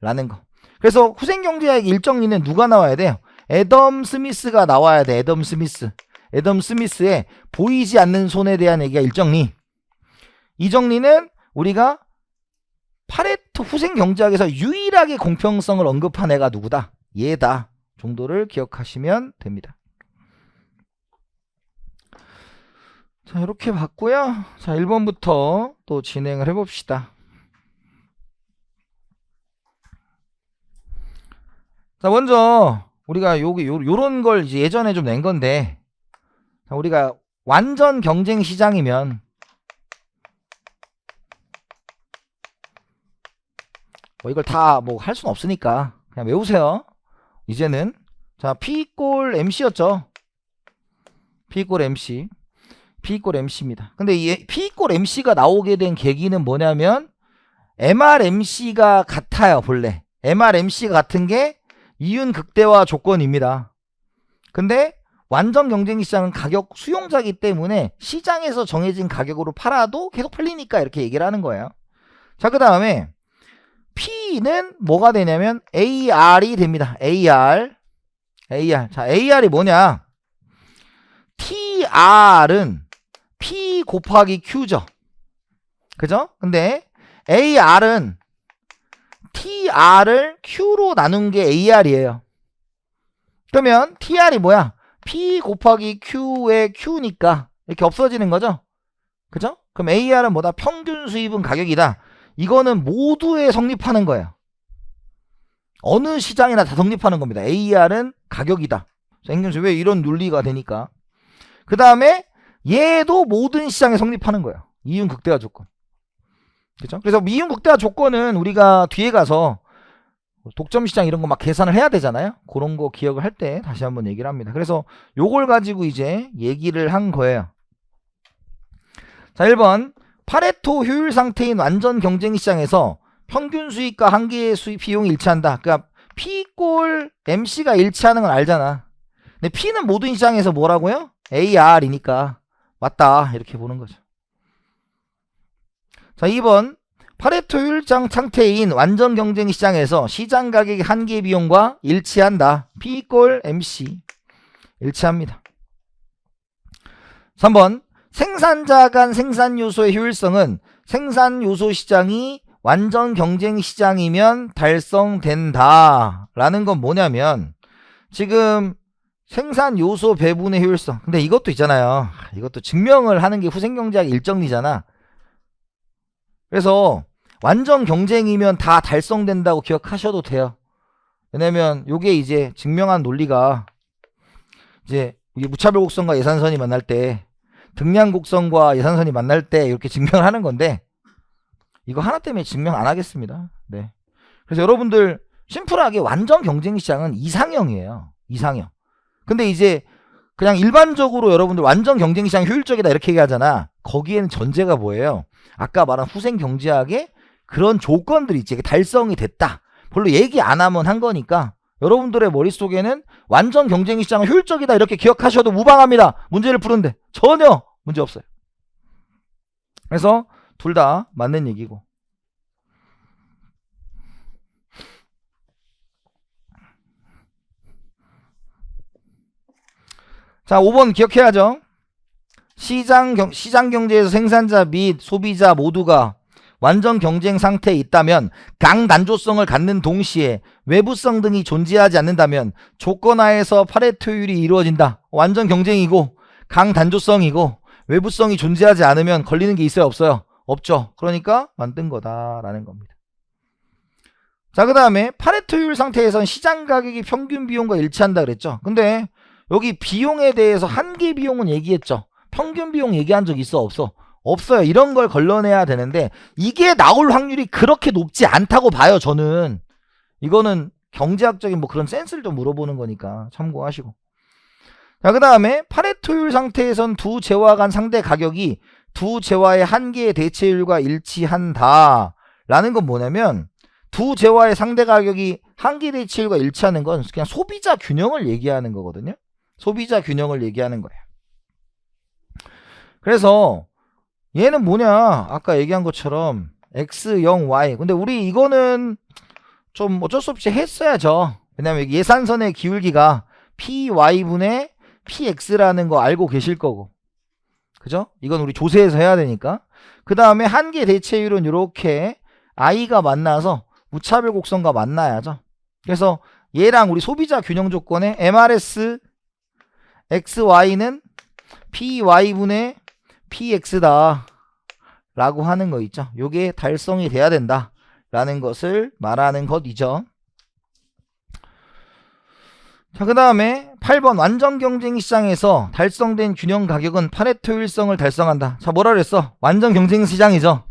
Speaker 1: 라는 거. 그래서 후생경제학의 1정리는 누가 나와야 돼요? 애덤 스미스가 나와야 돼. 애덤 스미스. 애덤 스미스의 보이지 않는 손에 대한 얘기가 일정리. 이 정리는 우리가 파레토 후생 경제학에서 유일하게 공평성을 언급한 애가 누구다? 얘다 정도를 기억하시면 됩니다. 자, 이렇게 봤고요. 자, 1번부터 또 진행을 해봅시다. 자, 먼저 우리가 요런 걸 이제 예전에 좀 낸 건데, 자, 우리가 완전 경쟁 시장이면 뭐 이걸 다 뭐 할 수는 없으니까 그냥 외우세요. 이제는 자, P= MC였죠. P= MC. P= MC입니다. 근데 이 P= MC가 나오게 된 계기는 뭐냐면 MRMC가 같아요. 본래 MRMC가 같은 게 이윤 극대화 조건입니다. 근데 완전 경쟁 시장은 가격 수용자이기 때문에 시장에서 정해진 가격으로 팔아도 계속 팔리니까 이렇게 얘기를 하는 거예요. 자, 그 다음에 P는 뭐가 되냐면 AR이 됩니다. AR. 자, AR이 뭐냐? TR은 P 곱하기 Q죠. 그죠? 근데 AR은 TR을 Q로 나눈 게 AR이에요. 그러면 TR이 뭐야? P 곱하기 Q의 Q니까 이렇게 없어지는 거죠. 그죠? 그럼 AR은 뭐다? 평균 수입은 가격이다. 이거는 모두에 성립하는 거예요. 어느 시장이나 다 성립하는 겁니다. AR은 가격이다. 행균수 왜 이런 논리가 되니까. 그 다음에 얘도 모든 시장에 성립하는 거예요. 이윤 극대화 조건. 그죠? 그래서 이윤 극대화 조건은 우리가 뒤에 가서 독점 시장 이런 거 막 계산을 해야 되잖아요. 그런 거 기억을 할 때 다시 한번 얘기를 합니다. 그래서 요걸 가지고 이제 얘기를 한 거예요. 자, 1번. 파레토 효율 상태인 완전 경쟁 시장에서 평균 수익과 한계의 수익 비용이 일치한다. 그러니까 P= MC가 일치하는 건 알잖아. 근데 P는 모든 시장에서 뭐라고요? AR이니까 맞다. 이렇게 보는 거죠. 자, 2번. 파레토 효율 상태인 완전 경쟁 시장에서 시장 가격의 한계 비용과 일치한다. P= MC. 일치합니다. 3번. 생산자 간 생산 요소의 효율성은 생산 요소 시장이 완전 경쟁 시장이면 달성된다. 라는 건 뭐냐면 지금 생산 요소 배분의 효율성. 근데 이것도 있잖아요. 이것도 증명을 하는 게 후생경제학 일정리잖아. 그래서 완전 경쟁이면 다 달성된다고 기억하셔도 돼요. 왜냐면 요게 이제 증명한 논리가 이제 무차별 곡선과 예산선이 만날 때 등량 곡선과 예산선이 만날 때 이렇게 증명을 하는 건데 이거 하나 때문에 증명 안 하겠습니다. 네. 그래서 여러분들 심플하게 완전 경쟁 시장은 이상형이에요. 이상형. 근데 이제 그냥 일반적으로 여러분들 완전 경쟁 시장 효율적이다 이렇게 얘기하잖아. 거기에는 전제가 뭐예요? 아까 말한 후생 경제학의 그런 조건들이 있지. 달성이 됐다. 별로 얘기 안 하면 한 거니까 여러분들의 머릿속에는 완전 경쟁 시장은 효율적이다 이렇게 기억하셔도 무방합니다. 문제를 푸는데 전혀 문제 없어요. 그래서 둘 다 맞는 얘기고. 자, 5번 기억해야죠. 시장 경제에서 생산자 및 소비자 모두가 완전 경쟁 상태에 있다면 강단조성을 갖는 동시에 외부성 등이 존재하지 않는다면 조건하에서 파레토율이 이루어진다. 완전 경쟁이고 강단조성이고 외부성이 존재하지 않으면 걸리는 게 있어요? 없어요? 없죠. 그러니까 만든 거다라는 겁니다. 자, 그 다음에 파레토율 상태에선 시장 가격이 평균 비용과 일치한다 그랬죠. 근데 여기 비용에 대해서 한계 비용은 얘기했죠. 평균 비용 얘기한 적 있어? 없어? 없어요. 이런 걸 걸러내야 되는데 이게 나올 확률이 그렇게 높지 않다고 봐요. 저는 이거는 경제학적인 뭐 그런 센스를 좀 물어보는 거니까 참고하시고. 자, 그 다음에 파레토율 상태에선 두 재화 간 상대 가격이 두 재화의 한계의 대체율과 일치한다 라는 건 뭐냐면 두 재화의 상대 가격이 한계 대체율과 일치하는 건 그냥 소비자 균형을 얘기하는 거거든요. 소비자 균형을 얘기하는 거예요. 그래서 얘는 뭐냐, 아까 얘기한 것처럼 X, 0, Y. 근데 우리 이거는 좀 어쩔 수 없이 했어야죠. 왜냐면 예산선의 기울기가 PY분의 PX라는 거 알고 계실 거고. 그죠? 이건 우리 조세에서 해야 되니까. 그 다음에 한계 대체율은 이렇게 I가 만나서 무차별 곡선과 만나야죠. 그래서 얘랑 우리 소비자 균형 조건에 MRS XY는 PY분의 PX다 라고 하는 거 있죠. 요게 달성이 돼야 된다 라는 것을 말하는 것이죠. 자, 그 다음에 8번 완전 경쟁 시장에서 달성된 균형 가격은 파레토 효율성을 달성한다. 자, 뭐라 그랬어? 완전 경쟁 시장이죠.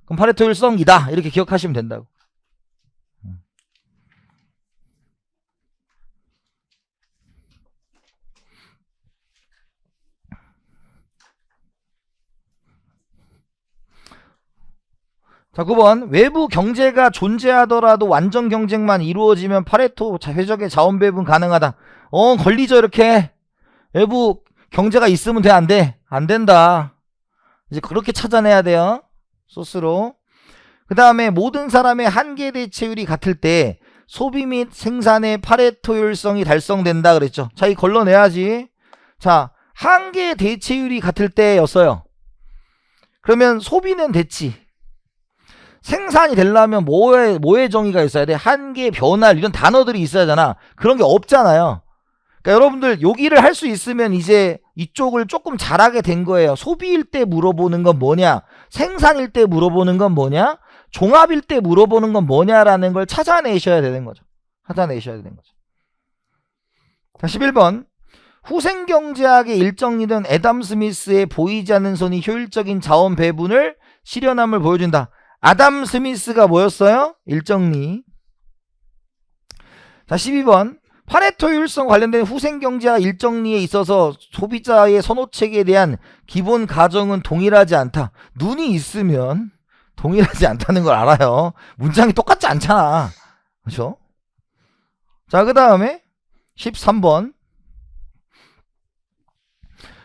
Speaker 1: 그럼 파레토 효율성이다 이렇게 기억하시면 된다고. 자, 9번 외부 경제가 존재하더라도 완전 경쟁만 이루어지면 파레토 회적의 자원 배분 가능하다. 걸리죠 이렇게. 외부 경제가 있으면 돼 안 돼? 안 된다. 이제 그렇게 찾아내야 돼요. 소스로. 그 다음에 모든 사람의 한계 대체율이 같을 때 소비 및 생산의 파레토 효율성이 달성된다 그랬죠. 자, 이 걸러내야지. 자, 한계 대체율이 같을 때였어요. 그러면 소비는 됐지. 생산이 되려면 뭐의 정의가 있어야 돼? 한계, 변할 이런 단어들이 있어야 하잖아. 그런 게 없잖아요. 그러니까 여러분들 여기를 할 수 있으면 이제 이쪽을 조금 잘하게 된 거예요. 소비일 때 물어보는 건 뭐냐? 생산일 때 물어보는 건 뭐냐? 종합일 때 물어보는 건 뭐냐라는 걸 찾아내셔야 되는 거죠. 찾아내셔야 되는 거죠. 자, 11번. 후생경제학의 일정리는 애담 스미스의 보이지 않는 손이 효율적인 자원 배분을 실현함을 보여준다. 아담 스미스가 뭐였어요? 일정리. 자, 12번. 파레토 효율성 관련된 후생경제학 일정리에 있어서 소비자의 선호책에 대한 기본 가정은 동일하지 않다. 눈이 있으면 동일하지 않다는 걸 알아요. 문장이 똑같지 않잖아. 그렇죠? 자, 그 다음에 13번.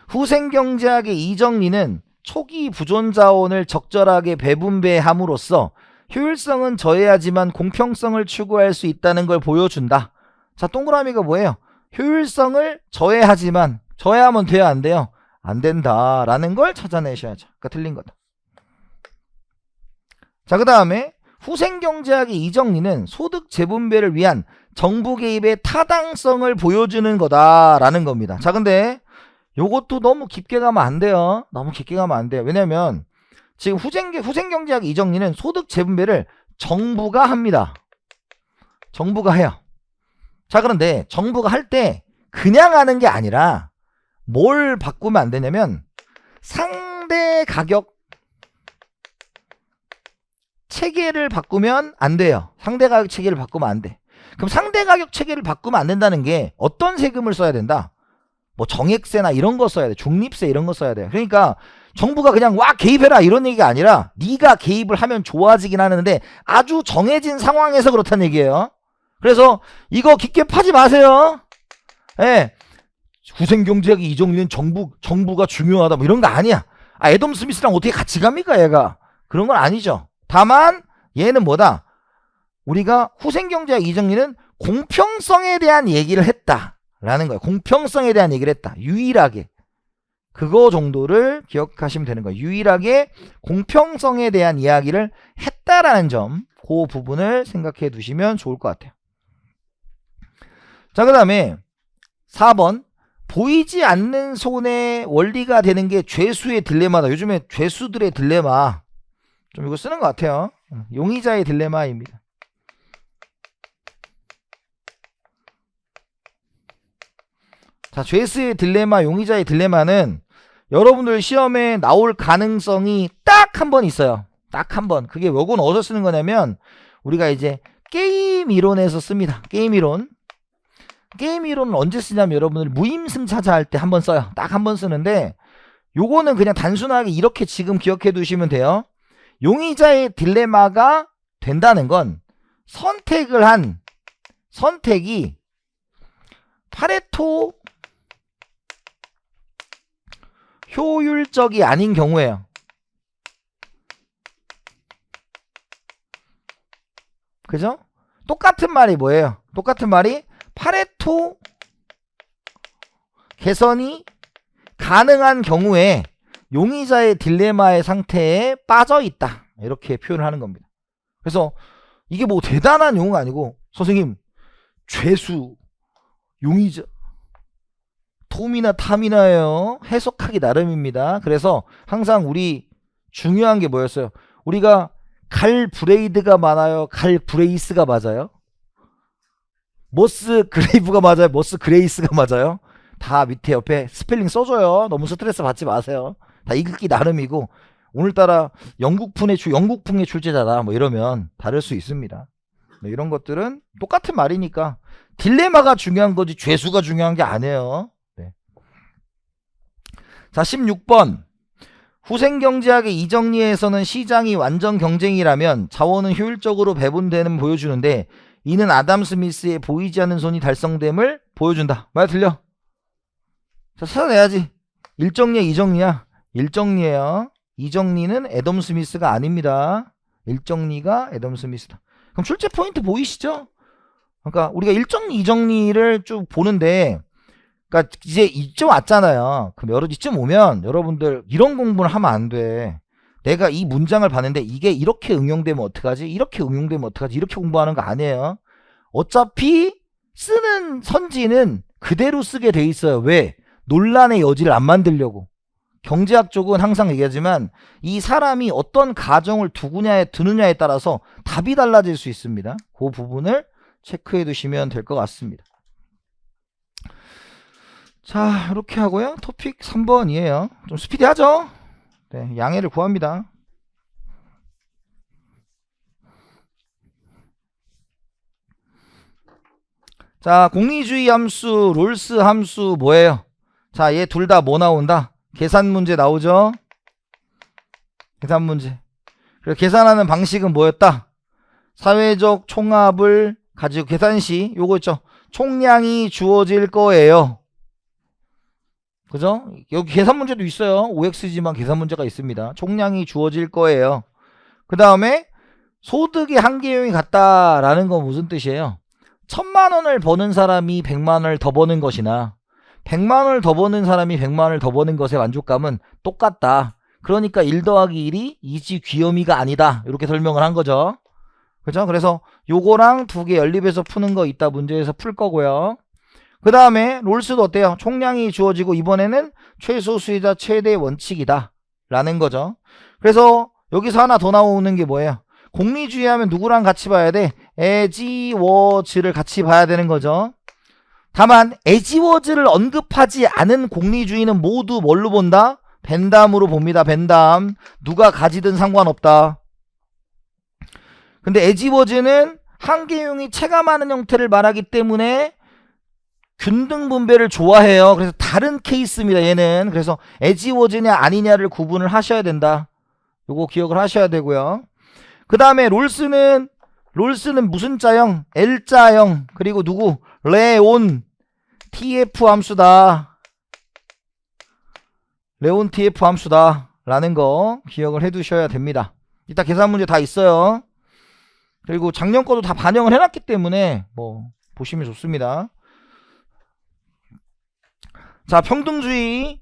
Speaker 1: 후생경제학의 이정리는 초기 부존자원을 적절하게 배분배함으로써 효율성은 저해하지만 공평성을 추구할 수 있다는 걸 보여준다. 자, 동그라미가 뭐예요? 효율성을 저해하지만 저해하면 돼요 안 돼요? 안 된다 라는 걸 찾아내셔야죠. 그러니까 틀린 거다. 자, 그 다음에 후생경제학의 이정리는 소득 재분배를 위한 정부 개입의 타당성을 보여주는 거다라는 겁니다. 자, 근데 요것도 너무 깊게 가면 안 돼요. 너무 깊게 가면 안 돼요. 왜냐면 지금 후생경제학 이정리는 소득 재분배를 정부가 합니다. 정부가 해요. 자, 그런데 정부가 할 때 그냥 하는 게 아니라 뭘 바꾸면 안 되냐면 상대 가격 체계를 바꾸면 안 돼요. 상대 가격 체계를 바꾸면 안 돼. 그럼 상대 가격 체계를 바꾸면 안 된다는 게 어떤 세금을 써야 된다? 뭐 정액세나 이런 거 써야 돼. 중립세 이런 거 써야 돼. 그러니까 정부가 그냥 와 개입해라 이런 얘기가 아니라 네가 개입을 하면 좋아지긴 하는데 아주 정해진 상황에서 그렇다는 얘기예요. 그래서 이거 깊게 파지 마세요. 예. 후생경제학의 이정리는 정부가 중요하다 뭐 이런 거 아니야. 애덤 스미스랑 어떻게 같이 갑니까 얘가? 그런 건 아니죠. 다만 얘는 뭐다? 우리가 후생경제학 이정리는 공평성에 대한 얘기를 했다 라는 거예요. 공평성에 대한 얘기를 했다. 유일하게 그거 정도를 기억하시면 되는 거예요. 유일하게 공평성에 대한 이야기를 했다라는 점, 그 부분을 생각해 두시면 좋을 것 같아요. 자, 그 다음에 4번. 보이지 않는 손의 원리가 되는 게 죄수의 딜레마다. 요즘에 죄수들의 딜레마 좀 이거 쓰는 것 같아요. 용의자의 딜레마입니다. 자, 죄수의 딜레마, 용의자의 딜레마는 여러분들 시험에 나올 가능성이 딱 한 번 있어요. 딱 한 번. 그게 요건 어디서 쓰는 거냐면 우리가 이제 게임 이론에서 씁니다. 게임 이론. 게임 이론은 언제 쓰냐면 여러분들 무임승차자 할 때 한 번 써요. 딱 한 번 쓰는데 요거는 그냥 단순하게 이렇게 지금 기억해 두시면 돼요. 용의자의 딜레마가 된다는 건 선택을 한 선택이 파레토 효율적이 아닌 경우예요. 그죠? 똑같은 말이 뭐예요? 똑같은 말이 파레토 개선이 가능한 경우에 용의자의 딜레마의 상태에 빠져 있다. 이렇게 표현을 하는 겁니다. 그래서 이게 뭐 대단한 용어가 아니고 선생님 죄수, 용의자, 톰이나 탐이나예요. 해석하기 나름입니다. 그래서 항상 우리 중요한 게 뭐였어요? 우리가 갈 브레이드가 많아요? 갈 브레이스가 맞아요? 머스 그레이브가 맞아요? 머스 그레이스가 맞아요? 다 밑에 옆에 스펠링 써줘요. 너무 스트레스 받지 마세요. 다 읽기 나름이고 오늘따라 영국풍의 출제자다 뭐 이러면 다를 수 있습니다. 네, 이런 것들은 똑같은 말이니까 딜레마가 중요한 거지 죄수가 중요한 게 아니에요. 네. 자 16번 후생경제학의 이정리에서는 시장이 완전 경쟁이라면 자원은 효율적으로 배분되는 보여주는데 이는 아담 스미스의 보이지 않는 손이 달성됨을 보여준다. 말 들려? 자 찾아내야지. 일정리야 이정리야? 일정리예요. 이정리는 애덤 스미스가 아닙니다. 일정리가 애덤 스미스다. 그럼 출제 포인트 보이시죠? 그러니까 우리가 일정리 이정리를 쭉 보는데 그러니까 이제 이쯤 왔잖아요. 그럼 이쯤 오면 여러분들 이런 공부를 하면 안 돼. 내가 이 문장을 봤는데 이게 이렇게 응용되면 어떡하지? 이렇게 응용되면 어떡하지? 이렇게 공부하는 거 아니에요. 어차피 쓰는 선지는 그대로 쓰게 돼 있어요. 왜? 논란의 여지를 안 만들려고. 경제학 쪽은 항상 얘기하지만 이 사람이 어떤 가정을 두느냐에 따라서 답이 달라질 수 있습니다. 그 부분을 체크해 두시면 될 것 같습니다. 자 이렇게 하고요. 토픽 3번이에요. 좀 스피디하죠? 네, 양해를 구합니다. 자 공리주의 함수, 롤스 함수 뭐예요? 자 얘 둘 다 뭐 나온다? 계산 문제 나오죠? 계산 문제. 그래서 계산하는 방식은 뭐였다? 사회적 총합을 가지고 계산 시 요거 있죠? 총량이 주어질 거예요. 그죠? 여기 계산 문제도 있어요. OX지만 계산 문제가 있습니다. 총량이 주어질 거예요. 그 다음에 소득의 한계용이 같다라는 건 무슨 뜻이에요? 1000만원을 버는 사람이 100만원을 더 버는 것이나 100만원을 더 버는 사람이 100만원을 더 버는 것의 만족감은 똑같다. 그러니까 1 더하기 1이 이지 귀요미가 아니다. 이렇게 설명을 한 거죠. 그죠? 그래서 요거랑 두 개 연립해서 푸는 거 이따 문제에서 풀 거고요. 그 다음에 롤스도 어때요? 총량이 주어지고 이번에는 최소 수혜자 최대 원칙이다 라는 거죠. 그래서 여기서 하나 더 나오는 게 뭐예요? 공리주의 하면 누구랑 같이 봐야 돼? 에지워즈를 같이 봐야 되는 거죠. 다만 에지워즈를 언급하지 않은 공리주의는 모두 뭘로 본다? 벤담으로 봅니다. 벤담. 누가 가지든 상관없다. 근데 에지워즈는 한계용이 체감하는 형태를 말하기 때문에 균등 분배를 좋아해요. 그래서 다른 케이스입니다. 얘는. 그래서 에지워즈냐 아니냐를 구분을 하셔야 된다. 요거 기억을 하셔야 되고요. 그 다음에 롤스는 무슨 자형? L자형. 그리고 누구? 레온 TF 함수다. 레온 TF 함수다. 라는 거 기억을 해 두셔야 됩니다. 이따 계산 문제 다 있어요. 그리고 작년 거도 다 반영을 해놨기 때문에 뭐 보시면 좋습니다. 자 평등주의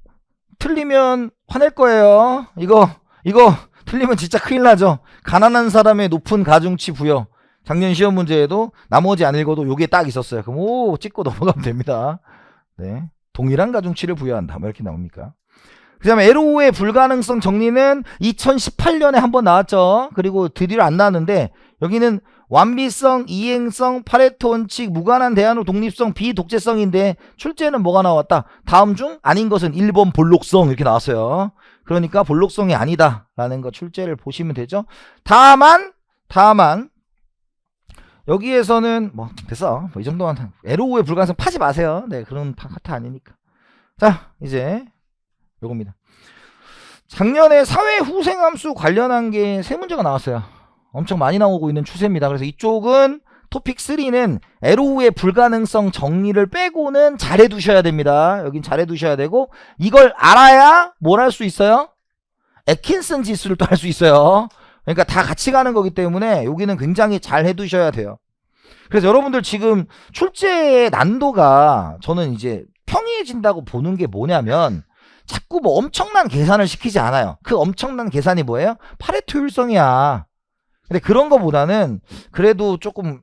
Speaker 1: 틀리면 화낼 거예요. 이거 틀리면 진짜 큰일 나죠. 가난한 사람의 높은 가중치 부여. 작년 시험 문제에도 나머지 안 읽어도 요게 딱 있었어요. 그럼 오 찍고 넘어가면 됩니다. 네, 동일한 가중치를 부여한다. 뭐 이렇게 나옵니까? 그 다음에 LO의 불가능성 정리는 2018년에 한번 나왔죠. 그리고 드디어 안 나왔는데 여기는 완비성, 이행성, 파레토 원칙, 무관한 대안으로 독립성, 비독재성인데 출제는 뭐가 나왔다? 다음 중 아닌 것은 1번 볼록성 이렇게 나왔어요. 그러니까 볼록성이 아니다 라는 거 출제를 보시면 되죠. 다만 여기에서는 뭐 됐어. 뭐 이 정도만 LO의 불가능성 파지 마세요. 네, 그런 파트 아니니까. 자 이제 요겁니다. 작년에 사회후생함수 관련한 게 3문제가 나왔어요. 엄청 많이 나오고 있는 추세입니다. 그래서 이쪽은 토픽 3는 LO의 불가능성 정리를 빼고는 잘해 두셔야 됩니다. 여긴 잘해 두셔야 되고 이걸 알아야 뭘 할 수 있어요? 애킨슨 지수를 또 할 수 있어요. 그러니까 다 같이 가는 거기 때문에 여기는 굉장히 잘 해 두셔야 돼요. 그래서 여러분들 지금 출제의 난도가 저는 이제 평이해진다고 보는 게 뭐냐면 자꾸 뭐 엄청난 계산을 시키지 않아요. 그 엄청난 계산이 뭐예요? 파레토 효율성이야. 근데 그런 거보다는 그래도 조금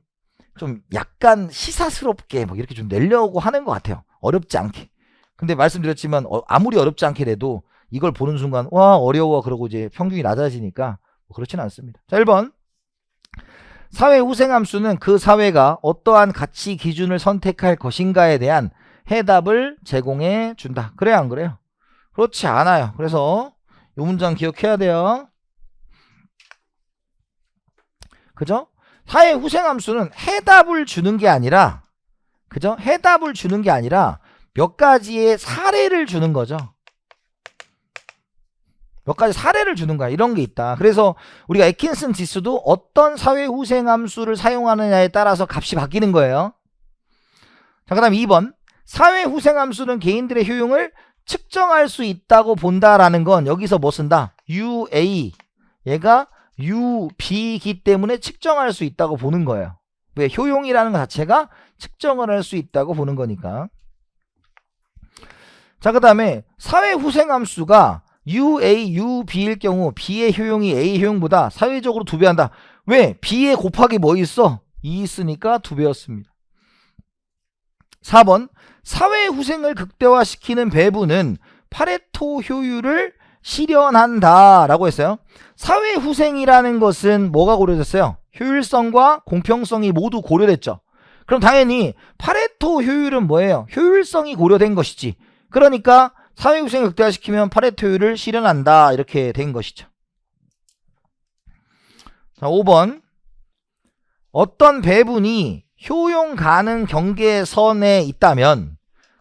Speaker 1: 좀 약간 시사스럽게 뭐 이렇게 좀 내려고 하는 것 같아요. 어렵지 않게. 근데 말씀드렸지만 아무리 어렵지 않게 돼도 이걸 보는 순간 와 어려워 그러고 이제 평균이 낮아지니까 뭐 그렇지는 않습니다. 자 1번 사회 후생함수는 그 사회가 어떠한 가치 기준을 선택할 것인가에 대한 해답을 제공해 준다. 그래요 안 그래요? 그렇지 않아요. 그래서 이 문장 기억해야 돼요. 그죠? 사회 후생함수는 해답을 주는 게 아니라 그죠? 해답을 주는 게 아니라 몇 가지의 사례를 주는 거죠. 몇 가지 사례를 주는 거야. 이런 게 있다. 그래서 우리가 애킨슨 지수도 어떤 사회 후생함수를 사용하느냐에 따라서 값이 바뀌는 거예요. 자, 그 다음 2번 사회 후생함수는 개인들의 효용을 측정할 수 있다고 본다라는 건 여기서 뭐 쓴다? UA 얘가 UB이기 때문에 측정할 수 있다고 보는 거예요. 왜? 효용이라는 것 자체가 측정을 할 수 있다고 보는 거니까. 자, 그 다음에 사회 후생함수가 UA, UB일 경우 B의 효용이 A 효용보다 사회적으로 2배 한다. 왜? B에 곱하기 뭐 있어? 2 있으니까 2배였습니다. 4번 사회 후생을 극대화시키는 배분은 파레토 효율을 실현한다 라고 했어요. 사회 후생이라는 것은 뭐가 고려됐어요? 효율성과 공평성이 모두 고려됐죠. 그럼 당연히 파레토 효율은 뭐예요? 효율성이 고려된 것이지. 그러니까 사회 후생을 극대화시키면 파레토 효율을 실현한다 이렇게 된 것이죠. 자 5번 어떤 배분이 효용 가능 경계선에 있다면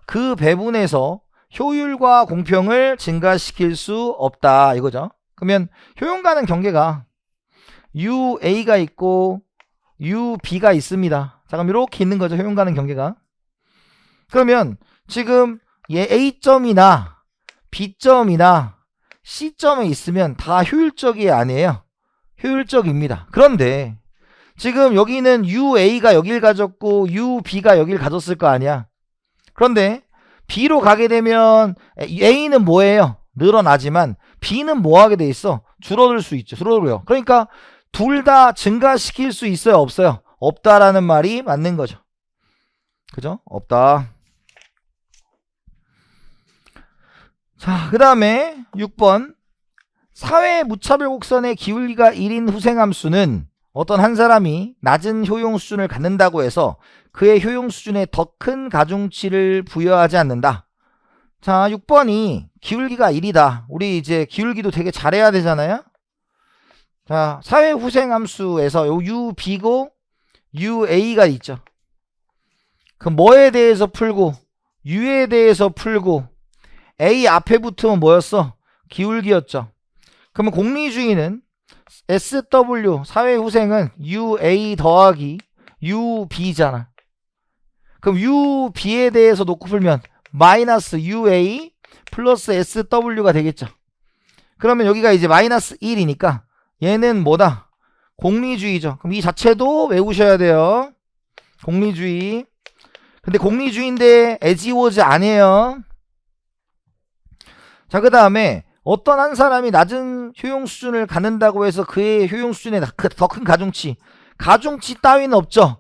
Speaker 1: 그 배분에서 효율과 공평을 증가시킬 수 없다 이거죠. 그러면 효용 가능 경계가 UA가 있고 UB가 있습니다. 자 그럼 이렇게 있는 거죠. 효용 가능 경계가. 그러면 지금 얘 A점이나 B점이나 C점에 있으면 다 효율적이 아니에요. 효율적입니다. 그런데 지금 여기는 UA가 여길 가졌고 UB가 여길 가졌을 거 아니야. 그런데 B로 가게 되면 A는 뭐예요? 늘어나지만 B는 뭐 하게 돼 있어? 줄어들 수 있죠. 줄어들어요. 그러니까 둘 다 증가시킬 수 있어요? 없어요? 없다라는 말이 맞는 거죠. 그죠? 없다. 자, 그 다음에 6번 사회 무차별 곡선의 기울기가 1인 후생함수는 어떤 한 사람이 낮은 효용 수준을 갖는다고 해서 그의 효용 수준에 더 큰 가중치를 부여하지 않는다. 자 6번이 기울기가 1이다. 우리 이제 기울기도 되게 잘해야 되잖아요. 자 사회 후생함수에서 요 UB고 UA가 있죠. 그럼 뭐에 대해서 풀고 U에 대해서 풀고 A 앞에 붙으면 뭐였어? 기울기였죠. 그러면 공리주의는 SW 사회후생은 UA 더하기 UB잖아. 그럼 UB에 대해서 놓고 풀면 마이너스 UA 플러스 SW가 되겠죠. 그러면 여기가 이제 마이너스 1이니까 얘는 뭐다? 공리주의죠. 그럼 이 자체도 외우셔야 돼요. 공리주의. 근데 공리주의인데 as was 아니에요. 자, 그 다음에 어떤 한 사람이 낮은 효용 수준을 갖는다고 해서 그의 효용 수준에 더 큰 가중치 따위는 없죠.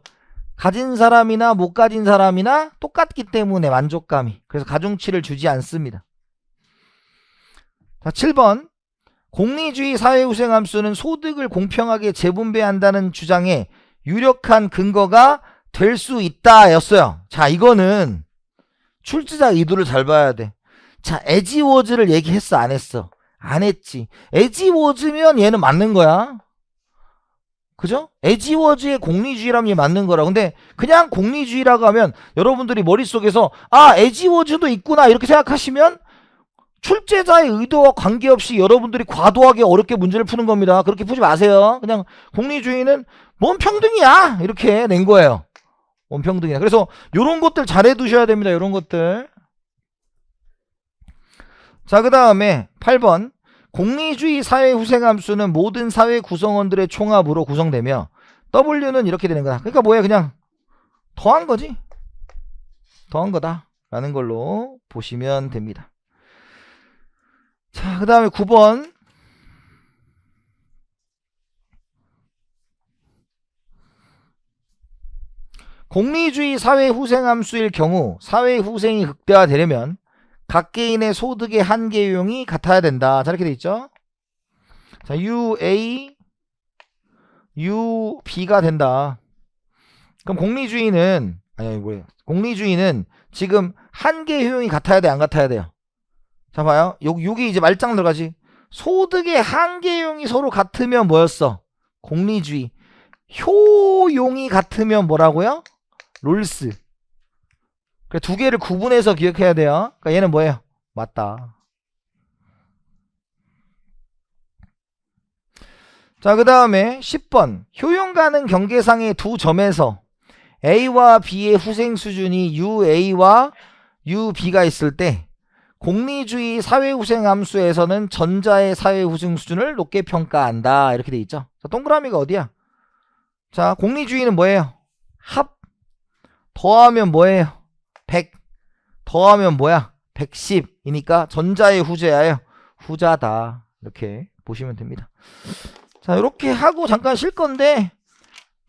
Speaker 1: 가진 사람이나 못 가진 사람이나 똑같기 때문에 만족감이. 그래서 가중치를 주지 않습니다. 자, 7번 공리주의 사회후생함수는 소득을 공평하게 재분배한다는 주장에 유력한 근거가 될 수 있다 였어요. 자, 이거는 출제자 의도를 잘 봐야 돼. 자, as was를 얘기했어 안 했어? 안 했지. as was면 얘는 맞는 거야. 그죠? as was의 공리주의라면 얘 맞는 거라. 근데 그냥 공리주의라고 하면 여러분들이 머릿속에서 아 as was도 있구나 이렇게 생각하시면 출제자의 의도와 관계없이 여러분들이 과도하게 어렵게 문제를 푸는 겁니다. 그렇게 푸지 마세요. 그냥 공리주의는 뭔 평등이야 이렇게 낸 거예요. 뭔 평등이야. 그래서 요런 것들 잘해 두셔야 됩니다. 요런 것들. 자, 그 다음에 8번 공리주의 사회 후생함수는 모든 사회 구성원들의 총합으로 구성되며 W는 이렇게 되는 거다. 그러니까 뭐야? 그냥 더한 거지. 더한 거다. 라는 걸로 보시면 됩니다. 자, 그 다음에 9번. 공리주의 사회후생함수일 경우 사회후생이 극대화되려면 각 개인의 소득의 한계 요용이 같아야 된다. 자, 이렇게 돼 있죠. 자, UA, UB가 된다. 그럼 공리주의는 공리주의는 지금 한계 효용이 같아야 돼, 안 같아야 돼요? 자, 봐요. 여기 이제 말짱 들어가지. 소득의 한계 효용이 서로 같으면 뭐였어? 공리주의. 효용이 같으면 뭐라고요? 롤스. 그래, 두 개를 구분해서 기억해야 돼요. 그러니까 얘는 뭐예요? 맞다. 자, 그 다음에 10번. 효용 가능 경계상의 두 점에서 A와 B의 후생 수준이 UA와 UB가 있을 때 공리주의 사회후생 함수에서는 전자의 사회후생 수준을 높게 평가한다. 이렇게 돼 있죠. 자, 동그라미가 어디야? 자, 공리주의는 뭐예요? 합. 더하면 뭐예요? 100. 더하면 뭐야? 110이니까 전자의 후자예요. 후자다. 이렇게 보시면 됩니다. 자, 이렇게 하고 잠깐 쉴 건데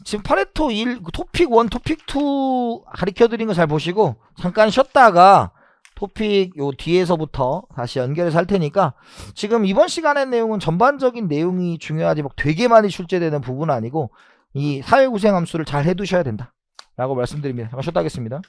Speaker 1: 지금 파레토 1, 토픽 1, 토픽 2 가르쳐 드린 거 잘 보시고 잠깐 쉬었다가 토픽 요 뒤에서부터 다시 연결해서 할 테니까 지금 이번 시간의 내용은 전반적인 내용이 중요하지 막 되게 많이 출제되는 부분은 아니고 이 사회구생 함수를 잘 해두셔야 된다 라고 말씀드립니다. 잠깐 쉬었다 하겠습니다.